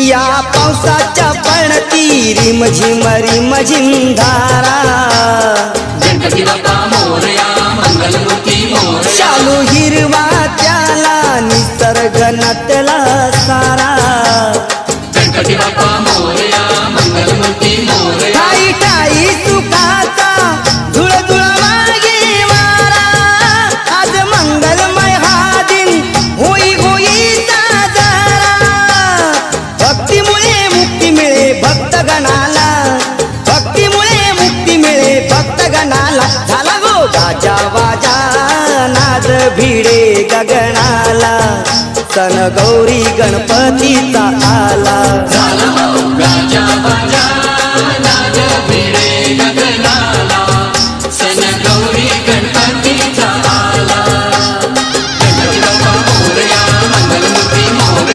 या पावसाच्या पडती रिमझिम रिमझिम धारा गणपती बाप्पा मोरया मंगलमूर्ती मोरया शालू हिरवा त्याला निसर्ग नटला सारा गणपती बाप्पा मोरया मंगलमूर्ती मोरया ठाई ठाई सुखाचा धुळ धुळ मागे वारा आज मंगलमय हा दिन होई होई साजरा भक्तीमुळे मुक्ती मिळे भक्तगणाला भक्तीमुळे मुक्ती मिळे भक्तगणाला झाला गो गाजा वाजा नाद भिडे गगनाला सण गौरी गणपतीचा आला झाला हो गाजा बाजा